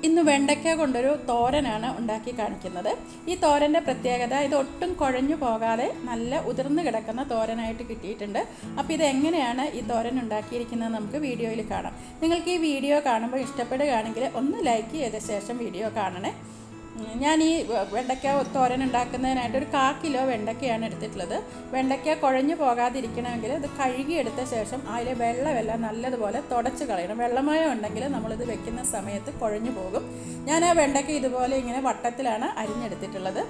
ഇന്ന് വെണ്ടയ്ക്ക കൊണ്ടൊരു തോരനാണ് ഉണ്ടാക്കി കാണിക്കുന്നത്. ഈ തോരൻ്റെ പ്രത്യേകത ഇത് ഒട്ടും കുഴഞ്ഞു പോകാതെ നല്ല ഉതിർന്ന് കിടക്കുന്ന തോരനായിട്ട് കിട്ടിയിട്ടുണ്ട്. അപ്പോൾ ഇതെങ്ങനെയാണ് ഈ തോരൻ ഉണ്ടാക്കിയിരിക്കുന്നത് നമുക്ക് വീഡിയോയിൽ കാണാം. നിങ്ങൾക്ക് ഈ വീഡിയോ കാണുമ്പോൾ ഇഷ്ടപ്പെടുകയാണെങ്കിൽ ഒന്ന് ലൈക്ക് ചെയ്ത ശേഷം വീഡിയോ കാണണേ. ഞാൻ ഈ വെണ്ടയ്ക്ക തോരൻ ഉണ്ടാക്കുന്നതിനായിട്ട് ഒരു 1/4 കിലോ വെണ്ടയ്ക്കയാണ് എടുത്തിട്ടുള്ളത്. വെണ്ടയ്ക്ക കുഴഞ്ഞു പോകാതിരിക്കണമെങ്കിൽ ഇത് കഴുകിയെടുത്ത ശേഷം അതിലെ വെള്ളമെല്ലാം നല്ലതുപോലെ തുടച്ച് കളയണം. വെള്ളമയം ഉണ്ടെങ്കിൽ നമ്മളിത് വെക്കുന്ന സമയത്ത് കുഴഞ്ഞു പോകും. ഞാൻ ആ വെണ്ടയ്ക്ക ഇതുപോലെ ഇങ്ങനെ വട്ടത്തിലാണ് അരിഞ്ഞെടുത്തിട്ടുള്ളത്.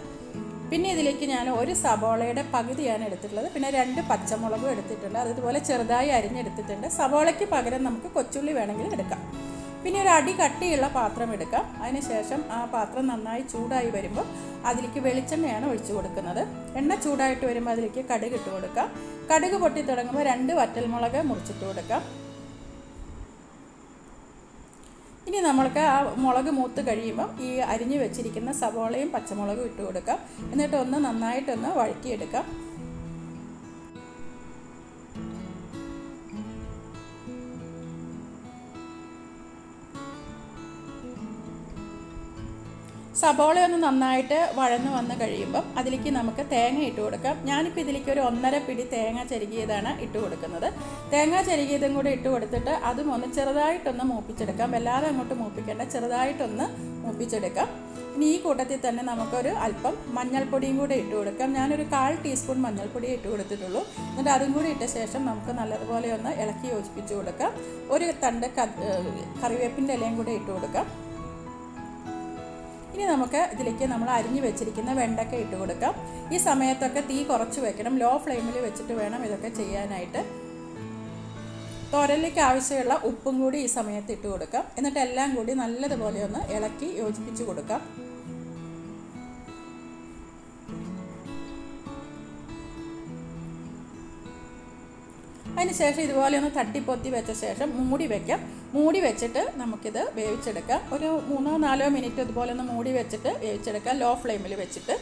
പിന്നെ ഇതിലേക്ക് ഞാൻ ഒരു സബോളയുടെ പകുതിയാണ് എടുത്തിട്ടുള്ളത്. പിന്നെ 2 പച്ചമുളകും എടുത്തിട്ടുണ്ട്. അതുപോലെ ചെറുതായി അരിഞ്ഞെടുത്തിട്ടുണ്ട്. സബോളയ്ക്ക് പകരം നമുക്ക് കൊച്ചുള്ളി വേണമെങ്കിൽ എടുക്കാം. പിന്നെ ഒരു അടി കട്ടിയുള്ള പാത്രം എടുക്കാം. അതിനുശേഷം ആ പാത്രം നന്നായി ചൂടായി വരുമ്പോൾ അതിലേക്ക് വെളിച്ചെണ്ണയാണ് ഒഴിച്ചു കൊടുക്കുന്നത്. എണ്ണ ചൂടായിട്ട് വരുമ്പോൾ അതിലേക്ക് കടുക് ഇട്ട് കൊടുക്കാം. കടുക് പൊട്ടി തുടങ്ങുമ്പോൾ 2 വറ്റൽമുളക് മുറിച്ചിട്ട് കൊടുക്കാം. ഇനി നമ്മൾക്ക് ആ മുളക് മൂത്ത് കഴിയുമ്പോൾ ഈ അരിഞ്ഞു വെച്ചിരിക്കുന്ന സവോളയും പച്ചമുളകും ഇട്ട് കൊടുക്കാം. എന്നിട്ട് നന്നായിട്ടൊന്ന് വഴറ്റിയെടുക്കാം. സബോള നന്നായിട്ട് വഴന്നു വന്ന് കഴിയുമ്പം അതിലേക്ക് നമുക്ക് തേങ്ങ ഇട്ട് കൊടുക്കാം. ഞാനിപ്പോൾ ഇതിലേക്ക് ഒരു 1.5 പിടി തേങ്ങ ചെരുകിയതാണ് ഇട്ട് കൊടുക്കുന്നത്. തേങ്ങ ചെരുകിയതും കൂടി ഇട്ട് കൊടുത്തിട്ട് അതും ചെറുതായിട്ടൊന്ന് മൂപ്പിച്ചെടുക്കാം. വല്ലാതെ അങ്ങോട്ട് മൂപ്പിക്കേണ്ട, ചെറുതായിട്ടൊന്ന് മൂപ്പിച്ചെടുക്കാം. ഇനി ഈ കൂട്ടത്തിൽ തന്നെ നമുക്കൊരു അല്പം മഞ്ഞൾപ്പൊടിയും കൂടി ഇട്ട് കൊടുക്കാം. ഞാനൊരു 1/4 ടീസ്പൂൺ മഞ്ഞൾപ്പൊടി ഇട്ട് കൊടുത്തിട്ടുള്ളൂ. എന്നിട്ട് അതും കൂടി ഇട്ട ശേഷം നമുക്ക് നല്ലതുപോലെ ഒന്ന് ഇളക്കി യോജിപ്പിച്ച് കൊടുക്കാം. ഒരു തണ്ട് കറിവേപ്പിൻ്റെ ഇലയും കൂടി ഇട്ട് കൊടുക്കാം. ഇനി നമുക്ക് ഇതിലേക്ക് നമ്മൾ അരിഞ്ഞു വെച്ചിരിക്കുന്ന വെണ്ടയ്ക്ക ഇട്ട് കൊടുക്കാം. ഈ സമയത്തൊക്കെ തീ കുറച്ച് വെക്കണം. ലോ ഫ്ലെയിമിൽ വെച്ചിട്ട് വേണം ഇതൊക്കെ ചെയ്യാനായിട്ട്. തോരനിലേക്ക് ആവശ്യമുള്ള ഉപ്പും കൂടി ഈ സമയത്ത് ഇട്ട് കൊടുക്കാം. എന്നിട്ട് എല്ലാം കൂടി നല്ലതുപോലെ ഒന്ന് ഇളക്കി യോജിപ്പിച്ച് കൊടുക്കാം. അതിനുശേഷം ഇതുപോലെ ഒന്ന് തട്ടിപ്പൊത്തി വെച്ച ശേഷം മൂടി വയ്ക്കാം. മൂടി വെച്ചിട്ട് നമുക്കിത് വേവിച്ചെടുക്കാം. ഒരു 3-4 മിനിറ്റ് ഇതുപോലെ ഒന്ന് മൂടി വെച്ചിട്ട് വേവിച്ചെടുക്കാം, ലോ ഫ്ലെയിമിൽ വെച്ചിട്ട്.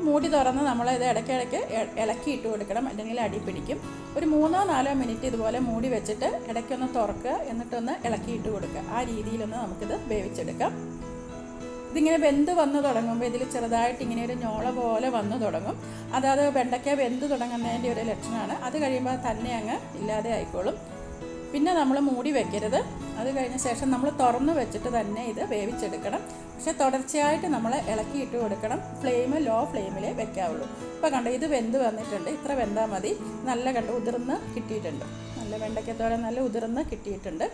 മൂടി തുറന്ന് നമ്മളിത് ഇടയ്ക്കിടയ്ക്ക് ഇളക്കിയിട്ട് കൊടുക്കണം, അല്ലെങ്കിൽ അടി പിടിക്കും. ഒരു 3-4 മിനിറ്റ് ഇതുപോലെ മൂടി വെച്ചിട്ട് ഇടയ്ക്കൊന്ന് തുറക്കുക, എന്നിട്ടൊന്ന് ഇളക്കിയിട്ട് കൊടുക്കുക. ആ രീതിയിലൊന്ന് നമുക്കിത് വേവിച്ചെടുക്കാം. ഇതിങ്ങനെ വെന്ത് വന്ന് തുടങ്ങുമ്പോൾ ഇതിൽ ചെറുതായിട്ട് ഇങ്ങനെ ഒരു ഞോള പോലെ വന്ന് തുടങ്ങും. അതായത് വെണ്ടയ്ക്ക വെന്ത് തുടങ്ങുന്നതിൻ്റെ ഒരു ലക്ഷണമാണ്. അത് കഴിയുമ്പോൾ തന്നെ അങ്ങ് ഇല്ലാതെ ആയിക്കോളും. പിന്നെ നമ്മൾ മൂടി വെക്കരുത്. അത് കഴിഞ്ഞ ശേഷം നമ്മൾ തുറന്ന് വെച്ചിട്ട് തന്നെ ഇത് വേവിച്ചെടുക്കണം. പക്ഷേ തുടർച്ചയായിട്ട് നമ്മൾ ഇളക്കിയിട്ട് കൊടുക്കണം. ഫ്ലെയിം ലോ ഫ്ലെയിമിലേ വെക്കാവുള്ളൂ. ഇപ്പോൾ കണ്ടോ, ഇത് വെന്ത് വന്നിട്ടുണ്ട്. ഇത്ര വെന്താൽ മതി. നല്ല ഉതിർന്ന് കിട്ടിയിട്ടുണ്ട്. നല്ല വെണ്ടയ്ക്കത്തോടെ നല്ല ഉതിർന്ന് കിട്ടിയിട്ടുണ്ട്.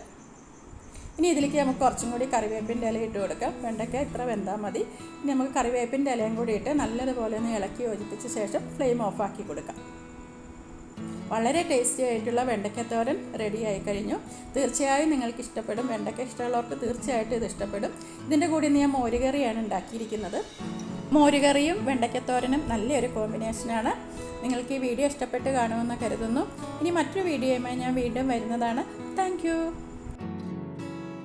ഇനി ഇതിലേക്ക് നമുക്ക് കുറച്ചും കൂടി കറിവേപ്പിൻ്റെ ഇല ഇട്ട് കൊടുക്കാം. വെണ്ടയ്ക്ക ഇത്ര വെന്താൽ മതി. ഇനി നമുക്ക് കറിവേപ്പിൻ്റെ ഇലയും കൂടി ഇട്ട് നല്ലതുപോലെ ഒന്ന് ഇളക്കി യോജിപ്പിച്ച ശേഷം ഫ്ലെയിം ഓഫാക്കി കൊടുക്കാം. വളരെ ടേസ്റ്റി ആയിട്ടുള്ള വെണ്ടയ്ക്കത്തോരൻ റെഡിയായി കഴിഞ്ഞു. തീർച്ചയായും നിങ്ങൾക്ക് ഇഷ്ടപ്പെടും. വെണ്ടയ്ക്ക ഇഷ്ടമുള്ളവർക്ക് തീർച്ചയായിട്ടും ഇത് ഇഷ്ടപ്പെടും. ഇതിൻ്റെ കൂടി ഞാൻ മോരുകറിയാണ് ഉണ്ടാക്കിയിരിക്കുന്നത്. മോരുകറിയും വെണ്ടയ്ക്കത്തോരനും നല്ലൊരു കോമ്പിനേഷനാണ്. നിങ്ങൾക്ക് ഈ വീഡിയോ ഇഷ്ടപ്പെട്ട് കാണുമെന്ന് കരുതുന്നു. ഇനി മറ്റൊരു വീഡിയോയുമായി ഞാൻ വീണ്ടും വരുന്നതാണ്. താങ്ക്